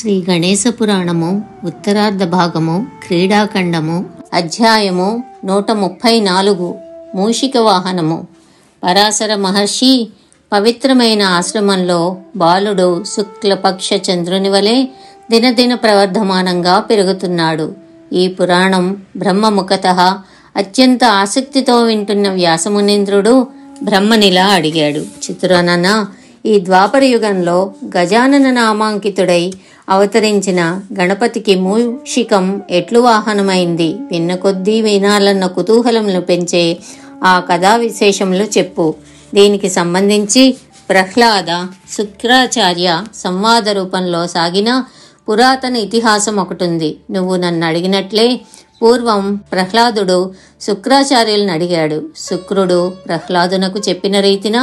శ్రీ గణేశ పురాణము ఉత్తరార్ధ భాగము క్రీడాఖండము అధ్యాయము 134 మూషిక వాహనము. పరాశర మహర్షి పవిత్రమైన ఆశ్రమంలో బాలుడు శుక్లపక్ష చంద్రుని వలె దినదిన ప్రవర్ధమానంగా పెరుగుతున్నాడు. ఈ పురాణం బ్రహ్మముఖతః అత్యంత ఆసక్తితో వింటున్న వ్యాసమునీంద్రుడు బ్రహ్మనిలా అడిగాడు, చిత్రానన, ఈ ద్వాపర యుగంలో గజానన నామాంకితుడై అవతరించిన గణపతికి మూషికం ఎట్లు వాహనమైంది? విన్న కొద్దీ వినాలన్న కుతూహలంను పెంచే ఆ కథా విశేషములు చెప్పు. దీనికి సంబంధించి ప్రహ్లాద శుక్రాచార్య సంవాద రూపంలో సాగిన పురాతన ఇతిహాసం ఒకటుంది. నువ్వు నన్ను అడిగినట్లే పూర్వం ప్రహ్లాదుడు శుక్రాచార్యులను అడిగాడు. శుక్రుడు ప్రహ్లాదునకు చెప్పిన రీతిన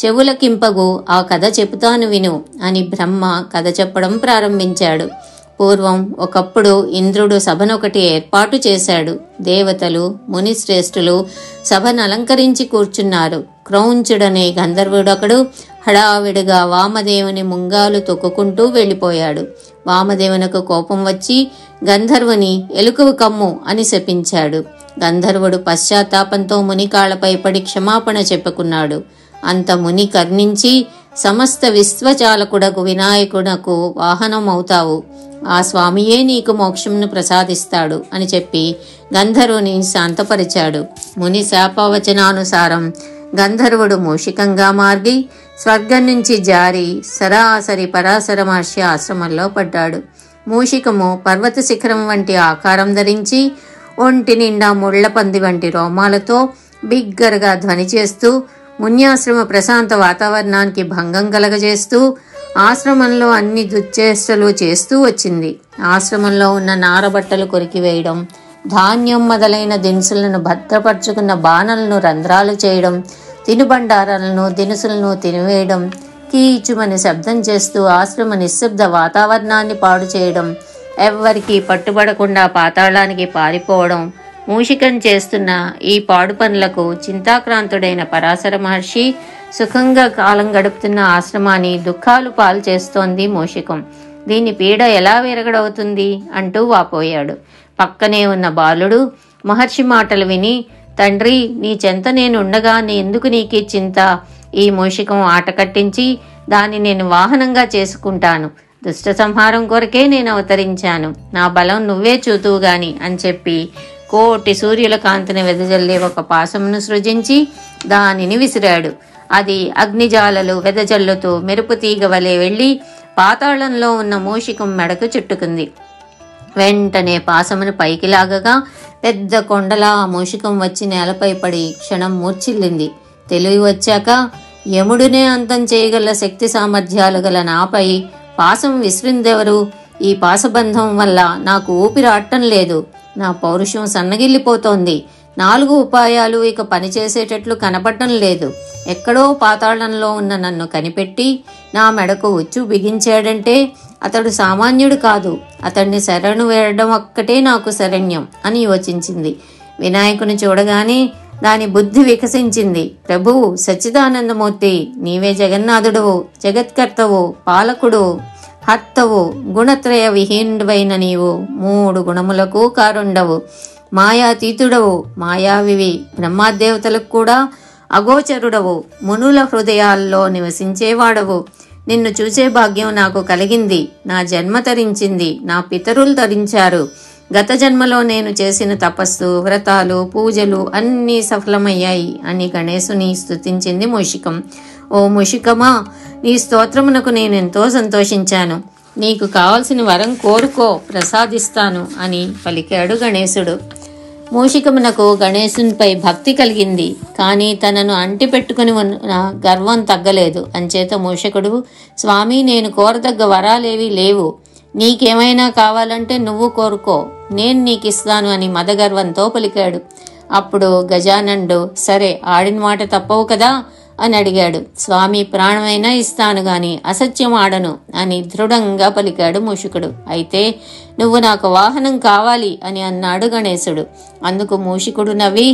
చెవులకింపగు ఆ కథ చెబుతాను విను అని బ్రహ్మ కథ చెప్పడం ప్రారంభించాడు. పూర్వం ఒకప్పుడు ఇంద్రుడు సభనొకటి ఏర్పాటు చేశాడు. దేవతలు మునిశ్రేష్ఠులు సభను అలంకరించి కూర్చున్నారు. క్రౌంచుడనే గంధర్వుడొకడు హడావిడిగా వామదేవుని ముంగాలు తొక్కుకుంటూ వెళ్ళిపోయాడు. వామదేవునకు కోపం వచ్చి గంధర్వుని ఎలుకవు కమ్ము అని శపించాడు. గంధర్వుడు పశ్చాత్తాపంతో ముని కాళ్లపై పడి క్షమాపణ చెప్పుకున్నాడు. అంత ముని కర్ణించి సమస్త విశ్వచాలకుడకు వినాయకునకు వాహనం అవుతావు, ఆ స్వామియే నీకు మోక్షంను ప్రసాదిస్తాడు అని చెప్పి గంధర్వుని శాంతపరిచాడు. ముని శాపవచనానుసారం గంధర్వుడు మూషికంగా మారి స్వర్గం నుంచి జారి సరాసరి పరాశర మహర్షి ఆశ్రమంలో పడ్డాడు. మూషికము పర్వత శిఖరం వంటి ఆకారం ధరించి ఒంటి నిండా ముళ్ల పంది వంటి రోమాలతో బిగ్గరగా ధ్వని చేస్తూ మున్యాశ్రమ ప్రశాంత వాతావరణానికి భంగం కలగజేస్తూ ఆశ్రమంలో అన్ని దుశ్చేష్టలు చేస్తూ వచ్చింది. ఆశ్రమంలో ఉన్న నారబట్టలు కొరికివేయడం, ధాన్యం మొదలైన దినుసులను భద్రపరుచుకున్న బాణలను రంధ్రాలు చేయడం, తినుబండారాలను దినుసులను తినివేయడం, కీచుమని శబ్దం చేస్తూ ఆశ్రమ నిశ్శబ్ద వాతావరణాన్ని పాడు చేయడం, ఎవ్వరికీ పట్టుబడకుండా పాతాళానికి పారిపోవడం, మూషికం చేస్తున్న ఈ పాడు పనులకు చింతాక్రాంతుడైన పరాశర మహర్షి సుఖంగా కాలం గడుపుతున్న ఆశ్రమాన్ని దుఃఖాలు పాలు చేస్తోంది మూషికం. దీని పీడ ఎలా విరగడవుతుంది అంటూ వాపోయాడు. పక్కనే ఉన్న బాలుడు మహర్షి మాటలు విని, తండ్రి, నీ చెంత నేను ఉండగా ఎందుకు నీకీ చింత? ఈ మూషికం ఆట కట్టించి దాన్ని నేను వాహనంగా చేసుకుంటాను. దుష్ట సంహారం కొరకే నేను అవతరించాను. నా బలం నువ్వే చూతువు గాని అని చెప్పి కోటి సూర్యుల కాంతిని వెదజల్లే ఒక పాశమును సృజించి దానిని విసిరాడు. అది అగ్నిజాలలు వెదజల్లుతూ మెరుపు తీగ వలె వెళ్లి పాతాళంలో ఉన్న మూషికం మెడకు చుట్టుకుంది. వెంటనే పాశమును పైకి లాగగా పెద్ద కొండలా ఆ మూషికం వచ్చి నేలపై పడి క్షణం మూర్ఛిల్లింది. తెలివి వచ్చాక యముడునే అంతం చేయగల శక్తి సామర్థ్యాలు గల నాపై పాశం విసిరిందెవరు? ఈ పాశబంధం వల్ల నాకు ఊపిరాటం లేదు. నా పౌరుషం సన్నగిల్లిపోతోంది. 4 ఉపాయాలు ఇక పనిచేసేటట్లు కనపడటం లేదు. ఎక్కడో పాతాళంలో ఉన్న నన్ను కనిపెట్టి నా మెడకు ఉచ్చు బిగించాడంటే అతడు సామాన్యుడు కాదు. అతడిని శరణు వేయడం ఒక్కటే నాకు శరణ్యం అని యోచించింది. వినాయకుని చూడగానే దాని బుద్ధి వికసించింది. ప్రభువు సచ్చిదానందమూర్తి, నీవే జగన్నాథుడవు, జగత్కర్తవు, పాలకుడు, హర్తవు, గుణత్రయ విహీనుడవైన నీవు 3 గుణములకు కారుండవు, మాయాతీతుడవు, మాయావివి, బ్రహ్మాదేవతలకు కూడా అగోచరుడవు, మునుల హృదయాల్లో నివసించేవాడవు. నిన్ను చూసే భాగ్యం నాకు కలిగింది. నా జన్మ తరించింది. నా పితరులు తరించారు. గత జన్మలో నేను చేసిన తపస్సు, వ్రతాలు, పూజలు అన్నీ సఫలమయ్యాయి అని గణేశుని స్తుతించింది మూషికం. ఓ మూషికమా, నీ స్తోత్రమునకు నేనెంతో సంతోషించాను. నీకు కావలసిన వరం కోరుకో, ప్రసాదిస్తాను అని పలికాడు గణేశుడు. మూషికమునకు గణేశునిపై భక్తి కలిగింది. కానీ తనను అంటిపెట్టుకుని ఉన్న గర్వం తగ్గలేదు. అంచేత మూషకుడు, స్వామి, నేను కోరదగ్గ వరాలేవీ లేవు. నీకేమైనా కావాలంటే నువ్వు కోరుకో, నేను నీకిస్తాను అని మదగర్వంతో పలికాడు. అప్పుడు గజానండు, సరే, ఆడిన మాట తప్పవు కదా అని అడిగాడు. స్వామి, ప్రాణమైనా ఇస్తాను గాని అసత్యం ఆడను అని దృఢంగా పలికాడు మూషికుడు. అయితే నువ్వు నాకు వాహనం కావాలి అని అన్నాడు గణేశుడు. అందుకు మూషికుడు నవ్వి,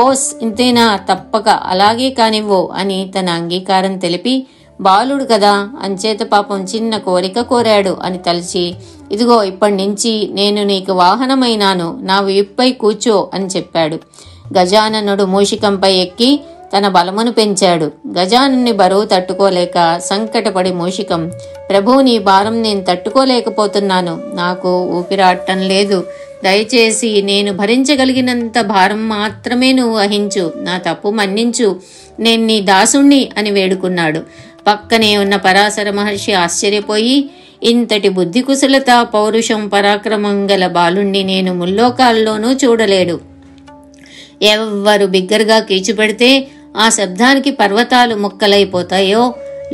ఓస్ ఇంతేనా, తప్పక అలాగే కానివ్వు అని తన అంగీకారం తెలిపి బాలుడు కదా, అంచేత పాపం చిన్న కోరిక కోరాడు అని తలచి, ఇదిగో ఇప్పటి నుంచి నేను నీకు వాహనమైనాను, నా వీపుపై కూర్చో అని చెప్పాడు. గజాననుడు మూషికంపై ఎక్కి తన బలమును పెంచాడు. గజానుని బరువు తట్టుకోలేక సంకటపడి మూషికం, ప్రభు, నీ భారం నేను తట్టుకోలేకపోతున్నాను, నాకు ఊపిరాటం లేదు, దయచేసి నేను భరించగలిగినంత భారం మాత్రమే నువ్వు వహించు, నా తప్పు మన్నించు, నేను నీ దాసుణ్ణి అని వేడుకున్నాడు. పక్కనే ఉన్న పరాశర మహర్షి ఆశ్చర్యపోయి, ఇంతటి బుద్ధి కుశలత, పౌరుషం, పరాక్రమం గల బాలుణ్ణి నేను ముల్లోకాల్లోనూ చూడలేడు. ఎవ్వరు బిగ్గరగా కీచుపెడితే ఆ శబ్దానికి పర్వతాలు ముక్కలైపోతాయో,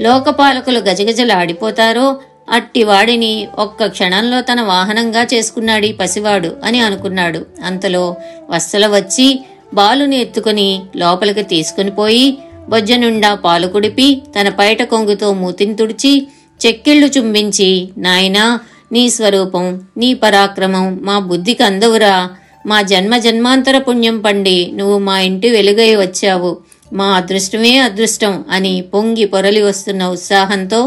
లోకపాలకులు గజగజలాడిపోతారో, అట్టి వాడిని ఒక్క క్షణంలో తన వాహనంగా చేసుకున్నాడు ఈ పసివాడు అని అనుకున్నాడు. అంతలో వత్సల వచ్చి బాలుని ఎత్తుకుని లోపలికి తీసుకుని పోయి బొజ్జ నిండా పాలు కుడిపి తన పైట కొంగుతో మూతిని తుడిచి చెక్కిళ్లు చుంబించి, నాయనా, నీ స్వరూపం, నీ పరాక్రమం మా బుద్ధికి అందవురా, మా జన్మ జన్మాంతర పుణ్యం పండి నువ్వు మా ఇంటి వెలుగై వచ్చావు, మా అదృష్టమే అదృష్టం అని పొంగి పొరలి వస్తున్న ఉత్సాహంతో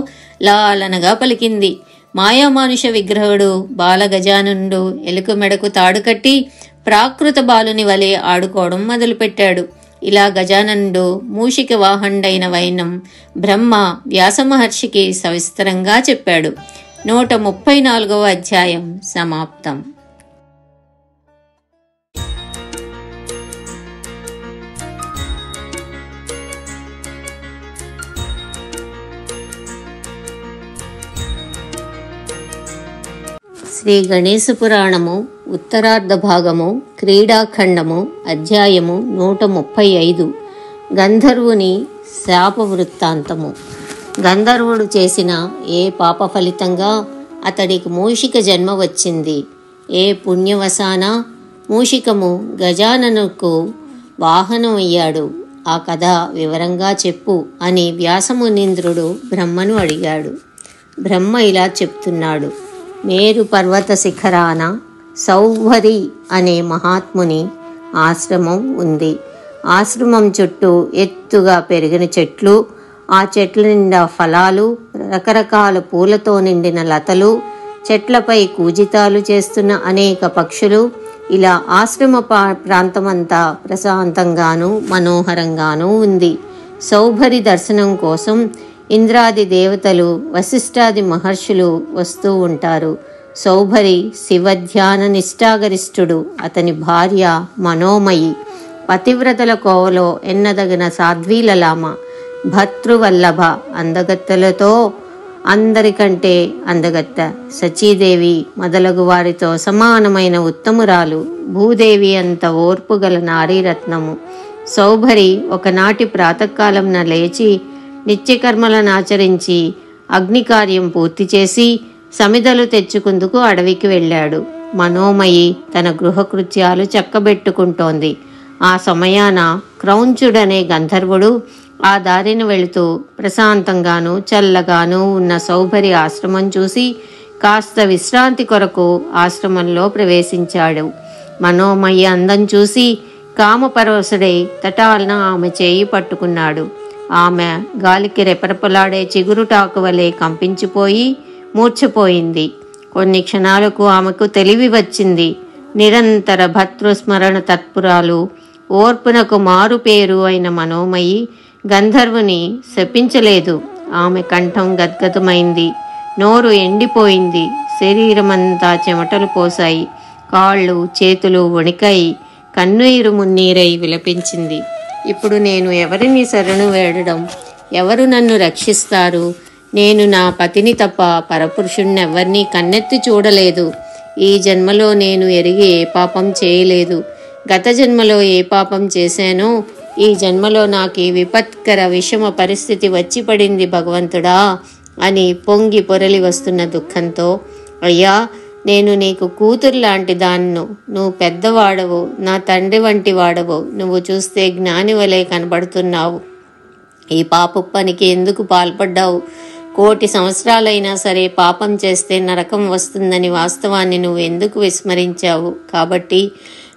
లాలనగా పలికింది. మాయామానుష విగ్రహుడు బాలగజానుండు ఎలుక మెడకు తాడు కట్టి ప్రాకృత బాలుని వలె ఆడుకోవడం మొదలుపెట్టాడు. ఇలా గజాననుడు మూషిక వాహండైన వైనం బ్రహ్మ వ్యాసమహర్షికి సవిస్తరంగా చెప్పాడు. 134వ అధ్యాయం సమాప్తం. శ్రీ గణేశ పురాణము ఉత్తరార్ధ భాగము క్రీడాఖండము అధ్యాయము 135 గంధర్వుని శాప వృత్తాంతము. గంధర్వుడు చేసిన ఏ పాప ఫలితంగా అతడికి మూషిక జన్మ వచ్చింది, ఏ పుణ్యవశాన మూషికము గజాననుకు వాహనం అయ్యాడు, ఆ కథ వివరంగా చెప్పు అని వ్యాసమునీంద్రుడు బ్రహ్మను అడిగాడు. బ్రహ్మ ఇలా చెప్తున్నాడు. మేరు పర్వత శిఖరాన సౌభరి అనే మహాత్ముని ఆశ్రమం ఉంది. ఆశ్రమం చుట్టూ ఎత్తుగా పెరిగిన చెట్లు, ఆ చెట్ల నిండా ఫలాలు, రకరకాల పూలతో నిండిన లతలు, చెట్లపై కూజితాలు చేస్తున్న అనేక పక్షులు, ఇలా ఆశ్రమ ప్రాంతమంతా ప్రశాంతంగానూ మనోహరంగానూ ఉంది. సౌభరి దర్శనం కోసం ఇంద్రాది దేవతలు, వశిష్ఠాది మహర్షులు వస్తూ ఉంటారు. సౌభరి శివధ్యాన నిష్ఠాగరిష్ఠుడు. అతని భార్య మనోమయి, పతివ్రతల కోవలో ఎన్నదగిన సాధ్వీలలామ, భర్తృవల్లభ, అందగత్తెలతో అందరికంటే అందగత్త, సచీదేవి మొదలగు వారితో సమానమైన ఉత్తమురాలు, భూదేవి అంత ఓర్పు గల నారీరత్నము. సౌభరి ఒకనాటి ప్రాతకాలంన లేచి నిత్యకర్మలను ఆచరించి అగ్నికార్యం పూర్తి చేసి సమిధలు తెచ్చుకుందుకు అడవికి వెళ్ళాడు. మనోమయి తన గృహకృత్యాలు చక్కబెట్టుకుంటోంది. ఆ సమయాన క్రౌంచుడనే గంధర్వుడు ఆ దారిని వెళుతూ ప్రశాంతంగానూ చల్లగానూ ఉన్న సౌభరి ఆశ్రమం చూసి కాస్త విశ్రాంతి కొరకు ఆశ్రమంలో ప్రవేశించాడు. మనోమయి అందం చూసి కామపరవశుడై తటాలన ఆమె చేయి పట్టుకున్నాడు. ఆమె గాలికి రెపరెపలాడే చిగురుటాకు వలె కంపించిపోయి మూర్ఛపోయింది. కొన్ని క్షణాలకు ఆమెకు తెలివి వచ్చింది. నిరంతర భర్తృస్మరణ తత్పురాలు, ఓర్పునకు మారు పేరు అయిన మనోమయి గంధర్వుని శపించలేదు. ఆమె కంఠం గద్గదమైంది, నోరు ఎండిపోయింది, శరీరమంతా చెమటలు పోసాయి, కాళ్ళు చేతులు వణికాయి, కన్నీరు మున్నీరై విలపించింది. ఇప్పుడు నేను ఎవరిని శరణు వేడడం, ఎవరు నన్ను రక్షిస్తారు? నేను నా పతిని తప్ప పరపురుషుణ్ణెవ్వరినీ కన్నెత్తి చూడలేదు. ఈ జన్మలో నేను ఎరిగి ఏ పాపం చేయలేదు. గత జన్మలో ఏ పాపం చేశానో ఈ జన్మలో నాకు ఈ విపత్కర విషమ పరిస్థితి వచ్చి పడింది భగవంతుడా అని పొంగి పొరలి వస్తున్న దుఃఖంతో, అయ్యా, నేను నీకు కూతురు లాంటి దాన్ను, నువ్వు పెద్దవాడవు, నా తండ్రి వంటి వాడవు, నువ్వు చూస్తే జ్ఞాని వలె కనబడుతున్నావు, ఈ పాప పనికి ఎందుకు పాల్పడ్డావు? 1,000,000 సంవత్సరాలైనా సరే పాపం చేస్తే నరకం వస్తుందని వాస్తవాన్ని నువ్వు ఎందుకు విస్మరించావు? కాబట్టి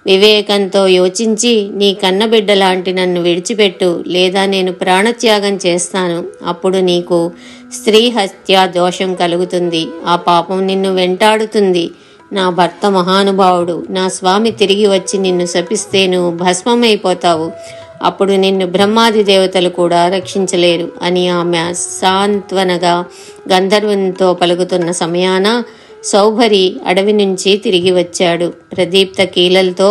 వివేకంతో యోచించి నీ కన్నబిడ్డ లాంటి నన్ను విడిచిపెట్టు, లేదా నేను ప్రాణత్యాగం చేస్తాను. అప్పుడు నీకు స్త్రీ హత్య దోషం కలుగుతుంది. ఆ పాపం నిన్ను వెంటాడుతుంది. నా భర్త మహానుభావుడు, నా స్వామి తిరిగి వచ్చి నిన్ను శపిస్తే నువ్వు భస్మమైపోతావు. అప్పుడు నిన్ను బ్రహ్మాది దేవతలు కూడా రక్షించలేరు అని ఆమె సాంత్వనగా గంధర్వునితో పలుకుతున్న సమయాన సౌభరి అడవి నుంచి తిరిగి వచ్చాడు. ప్రదీప్త కీలలతో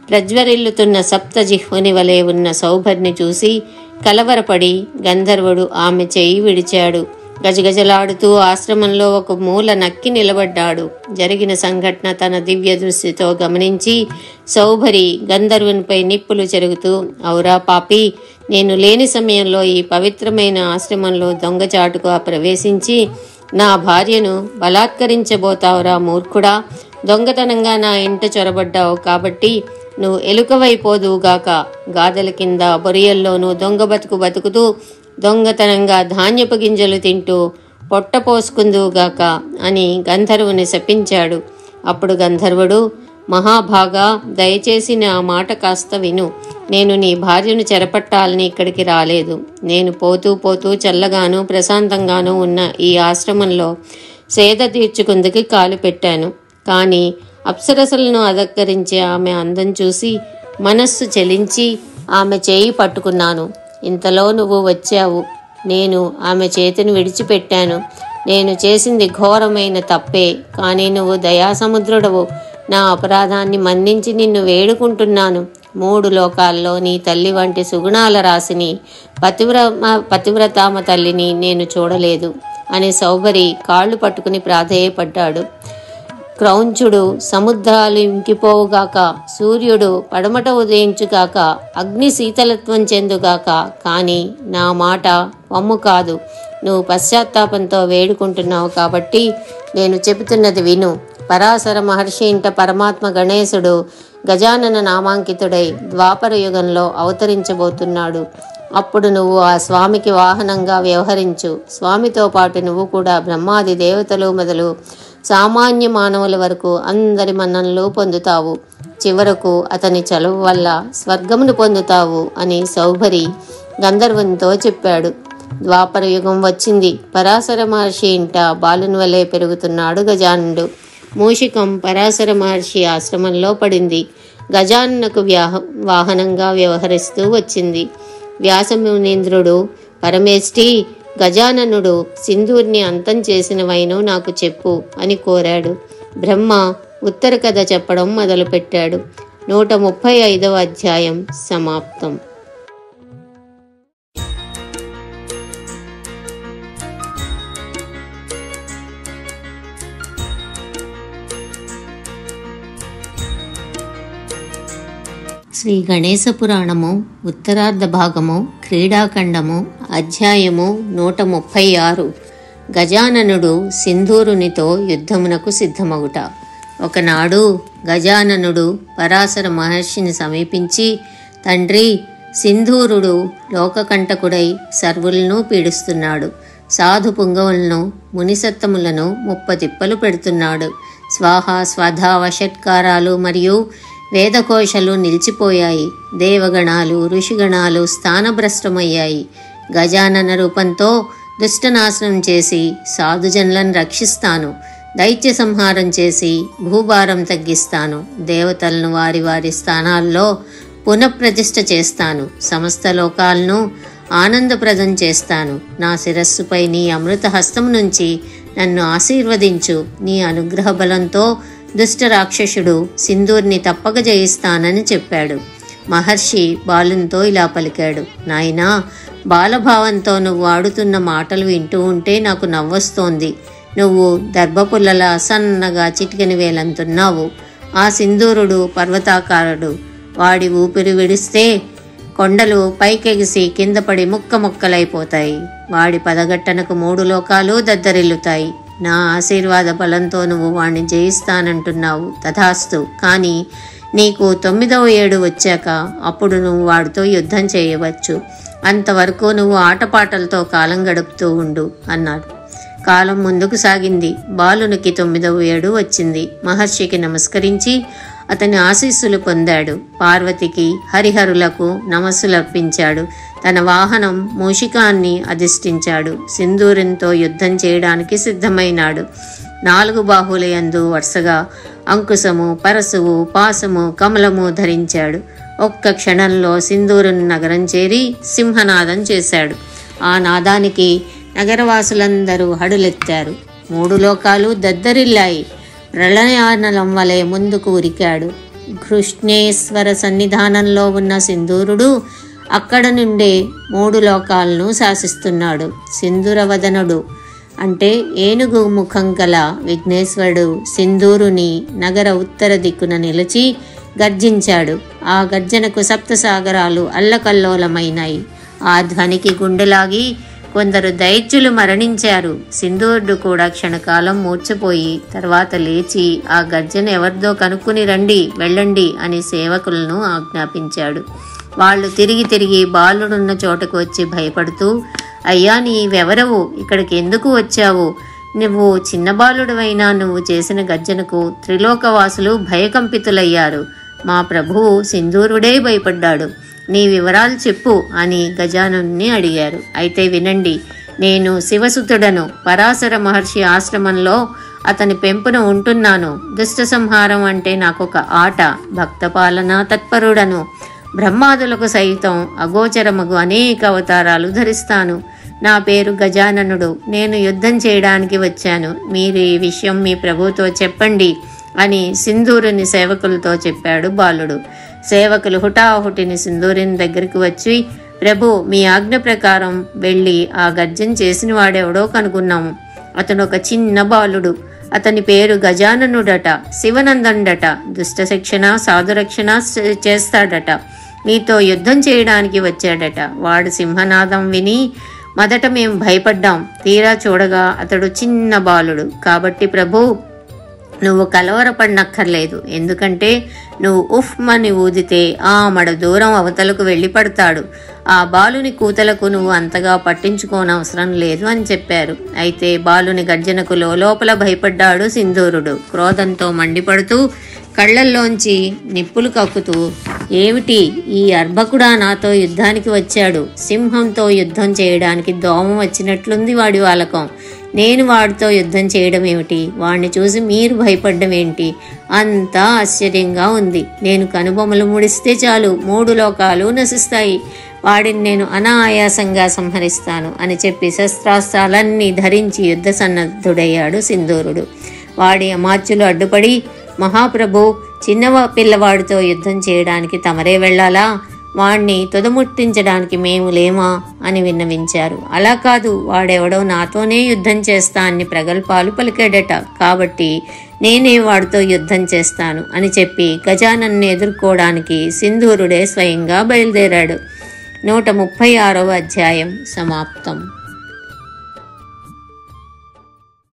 ప్రజ్వరిల్లుతున్న సప్తజిహ్వుని వలె ఉన్న సౌభరిని చూసి కలవరపడి గంధర్వుడు ఆమె చేయి విడిచాడు. గజగజలాడుతూ ఆశ్రమంలో ఒక మూల నక్కి నిలబడ్డాడు. జరిగిన సంఘటన తన దివ్య దృష్టితో గమనించి సౌభరి గంధర్వునిపై నిప్పులు చెరుగుతూ, ఔరా పాపి, నేను లేని సమయంలో ఈ పవిత్రమైన ఆశ్రమంలో దొంగచాటుగా ప్రవేశించి నా భార్యను బలాత్కరించబోతావురా మూర్ఖుడా. దొంగతనంగా నా ఇంట చొరబడ్డావు కాబట్టి నువ్వు ఎలుకవైపోదువుగాక. గాదల కింద బొరియల్లోనూ దొంగ బతుకు బతుకుతూ దొంగతనంగా ధాన్యపు గింజలు తింటూ పొట్ట పోసుకుందువుగాక అని గంధర్వుని శపించాడు. అప్పుడు గంధర్వుడు, మహాభాగా, దయచేసి నా మాట కాస్త విను. నేను నీ భార్యను చెరపట్టాలని ఇక్కడికి రాలేదు. నేను పోతూ పోతూ చల్లగాను ప్రశాంతంగాను ఉన్న ఈ ఆశ్రమంలో సేద తీర్చుకుందుకి కాలు పెట్టాను. కానీ అప్సరసలను అధక్కరించే ఆమె అందం చూసి మనస్సు చెలించి ఆమె చేయి పట్టుకున్నాను. ఇంతలో నువ్వు వచ్చావు. నేను ఆమె చేతిని విడిచిపెట్టాను. నేను చేసింది ఘోరమైన తప్పే, కానీ నువ్వు దయాసముద్రుడవు. నా అపరాధాన్ని మన్నించి నిన్ను వేడుకుంటున్నాను. 3 లోకాల్లో నీ తల్లి వంటి సుగుణాల రాశిని, పతివ్రతామ తల్లిని నేను చూడలేదు అని సౌభరి కాళ్ళు పట్టుకుని ప్రాధేయపడ్డాడు. క్రౌంచుడు సముద్రాలు ఇంకిపోవుగాక, సూర్యుడు పడమట ఉదయించుగాక, అగ్ని శీతలత్వం చెందుగాక, కానీ నా మాట వమ్ము కాదు. నువ్వు పశ్చాత్తాపంతో వేడుకుంటున్నావు కాబట్టి నేను చెబుతున్నది విను. పరాశర మహర్షి ఇంట పరమాత్మ గణేశుడు గజానన నామాంకితుడై ద్వాపర యుగంలో అవతరించబోతున్నాడు. అప్పుడు నువ్వు ఆ స్వామికి వాహనంగా వ్యవహరించు. స్వామితో పాటు నువ్వు కూడా బ్రహ్మాది దేవతలు మొదలు సామాన్య మానవుల వరకు అందరి మన్ననలు పొందుతావు. చివరకు అతని చలువ వల్ల స్వర్గమును పొందుతావు అని సౌభరి గంధర్వునితో చెప్పాడు. ద్వాపర యుగం వచ్చింది. పరాశర మహర్షి ఇంట బాలుని వలె పెరుగుతున్నాడు గజానుడు. మూషికం పరాశర మహర్షి ఆశ్రమంలో పడింది. గజాననకు వాహనంగా వ్యవహరిస్తూ వచ్చింది. వ్యాసమునీంద్రుడు, పరమేష్ఠి, గజాననుడు సింధూర్ని అంతం చేసిన వైనం నాకు చెప్పు అని కోరాడు. బ్రహ్మ ఉత్తర కథ చెప్పడం మొదలుపెట్టాడు. 135వ అధ్యాయం సమాప్తం. శ్రీ గణేశ పురాణము ఉత్తరార్ధ భాగము క్రీడాఖండము అధ్యాయము 136. గజాననుడు సింధూరునితో యుద్ధమునకు సిద్ధమగుట. ఒకనాడు గజాననుడు పరాశర మహర్షిని సమీపించి, తండ్రి, సింధూరుడు లోకకంటకుడై సర్వులను పీడిస్తున్నాడు. సాధు పుంగవులను మునిసత్తములను ముప్పతిప్పలు పెడుతున్నాడు. స్వాహ స్వధా వషట్కారాలు మరియు వేదకోశాలు నిలిచిపోయాయి. దేవగణాలు ఋషిగణాలు స్థానభ్రష్టమయ్యాయి. గజానన రూపంతో దుష్టనాశనం చేసి సాధుజనులను రక్షిస్తాను. దైత్య సంహారం చేసి భూభారం తగ్గిస్తాను. దేవతలను వారి వారి స్థానాల్లో పునఃప్రతిష్ఠ చేస్తాను. సమస్త లోకాలను ఆనందప్రదం చేస్తాను. నా శిరస్సుపై నీ అమృత హస్తం నుంచి నన్ను ఆశీర్వదించు. నీ అనుగ్రహ బలంతో దుష్ట రాక్షసుడు సింధూర్ని తప్పక జయిస్తానని చెప్పాడు. మహర్షి బాలునితో ఇలా పలికాడు. నాయనా, బాలభావంతో నువ్వు ఆడుతున్న మాటలు వింటూ ఉంటే నాకు నవ్వొస్తోంది. నువ్వు దర్భపుల్లలా సన్నగా చిటికెన వేలంతున్నావు. ఆ సింధూరుడు పర్వతాకారుడు. వాడి ఊపిరి విడిస్తే కొండలు పైకెగిసి కింద పడి ముక్కలైపోతాయి. వాడి పదగట్టనకు 3 లోకాలు దద్దరిల్లుతాయి. నా ఆశీర్వాద బలంతో నువ్వు వాణ్ణి జయిస్తానంటున్నావు. తథాస్తు. కానీ నీకు 9వ ఏడు వచ్చాక అప్పుడు నువ్వు వాడితో యుద్ధం చేయవచ్చు. అంతవరకు నువ్వు ఆటపాటలతో కాలం గడుపుతూ ఉండు అన్నాడు. కాలం ముందుకు సాగింది. బాలునికి 9వ ఏడు వచ్చింది. మహర్షికి నమస్కరించి అతని ఆశీస్సులు పొందాడు. పార్వతికి హరిహరులకు నమస్సులర్పించాడు. తన వాహనం మూషికాన్ని అధిష్ఠించాడు. సింధూరంతో యుద్ధం చేయడానికి సిద్ధమైనాడు. 4 బాహులయందు వరుసగా అంకుశము, పరశువు, పాశము, కమలము ధరించాడు. ఒక్క క్షణంలో సింధూరుని నగరం చేరి సింహనాదం చేశాడు. ఆ నాదానికి నగరవాసులందరూ హడులెత్తారు. 3 లోకాలు దద్దరిల్లాయి. ప్రళయానలం వలె ముందుకు ఉరికాడు. కృష్ణేశ్వర సన్నిధానంలో ఉన్న సింధూరుడు అక్కడ నుండే 3 లోకాలను శాసిస్తున్నాడు. సింధూరవదనుడు అంటే ఏనుగు ముఖం గల విఘ్నేశ్వరుడు సింధూరుని నగర ఉత్తర దిక్కున నిలిచి గర్జించాడు. ఆ గర్జనకు సప్తసాగరాలు అల్లకల్లోలమైనాయి. ఆ ధ్వనికి గుండెలాగి కొందరు దైత్యులు మరణించారు. సింధూరుడు కూడా క్షణకాలం మూర్ఛపోయి తర్వాత లేచి ఆ గర్జన ఎవరిదో కనుక్కుని రండి, వెళ్ళండి అని సేవకులను ఆజ్ఞాపించాడు. వాళ్ళు తిరిగి బాలుడున్న చోటకు వచ్చి భయపడుతూ, అయ్యా నీవెవరవు, ఇక్కడికి ఎందుకు వచ్చావు? నువ్వు చిన్న బాలుడివైనా నువ్వు చేసిన గర్జనకు త్రిలోకవాసులు భయకంపితులయ్యారు. మా ప్రభువు సింధూరుడే భయపడ్డాడు. నీ వివరాలు చెప్పు అని గజాననుని అడిగారు. అయితే వినండి, నేను శివసుతుడను. పరాశర మహర్షి ఆశ్రమంలో అతని పెంపున ఉంటున్నాను. దుష్ట సంహారం అంటే నాకొక ఆట. భక్తపాలన తత్పరుడను. బ్రహ్మాదులకు సైతం అగోచరమగు అనేక అవతారాలు ధరిస్తాను. నా పేరు గజాననుడు. నేను యుద్ధం చేయడానికి వచ్చాను. మీరు ఈ విషయం మీ ప్రభుతో చెప్పండి అని సింధూరుని సేవకులతో చెప్పాడు బాలుడు. సేవకులు హుటాహుటిని సింధూరుని దగ్గరికి వచ్చి, ప్రభు మీ ఆజ్ఞ ప్రకారం వెళ్ళి ఆ గర్జన చేసిన వాడెవడో కనుగొన్నాము. అతను ఒక చిన్న బాలుడు. అతని పేరు గజాననుడట. శివనందండట. దుష్ట శిక్షణ సాధురక్షణ చేస్తాడట. నీతో యుద్ధం చేయడానికి వచ్చాడట. వాడు సింహనాదం విని మొదట మేము భయపడ్డాం. తీరా చూడగా అతడు చిన్న బాలుడు. కాబట్టి ప్రభు నువ్వు కలవరపడనక్కర్లేదు. ఎందుకంటే నువ్వు ఉఫ్మని ఊదితే మడ దూరం అవతలకు వెళ్ళి పడతాడు. ఆ బాలుని కూతలకు నువ్వు అంతగా పట్టించుకోనవసరం లేదు అని చెప్పారు. అయితే బాలుని గర్జనకు లోపల భయపడ్డాడు సింధూరుడు. క్రోధంతో మండిపడుతూ కళ్ళల్లోంచి నిప్పులు కక్కుతూ, ఏమిటి ఈ అర్భకుడా నాతో యుద్ధానికి వచ్చాడు? సింహంతో యుద్ధం చేయడానికి దోమ వచ్చినట్లుంది వాడి వాలకం. నేను వాడితో యుద్ధం చేయడం ఏమిటి? వాడిని చూసి మీరు భయపడ్డం ఏంటి? అంతా ఆశ్చర్యంగా ఉంది. నేను కనుబొమ్మలు ముడిస్తే చాలు 3 లోకాలు నశిస్తాయి. వాడిని నేను అనాయాసంగా సంహరిస్తాను అని చెప్పి శస్త్రాస్త్రాలన్నీ ధరించి యుద్ధ సన్నద్ధుడయ్యాడు సింధూరుడు. వాడి అమాత్యులు అడ్డుపడి, మహాప్రభు చిన్న పిల్లవాడితో యుద్ధం చేయడానికి తమరే వెళ్ళాలా? వాణ్ణి తుదముట్టించడానికి మేము లేమా అని విన్నవించారు. అలా కాదు, వాడెవడో నాతోనే యుద్ధం చేస్తా అని ప్రగల్భాలు పలికాడట. కాబట్టి నేనే వాడితో యుద్ధం చేస్తాను అని చెప్పి గజానన్ని ఎదుర్కోవడానికి సింధూరుడే స్వయంగా బయలుదేరాడు. 136వ అధ్యాయం సమాప్తం.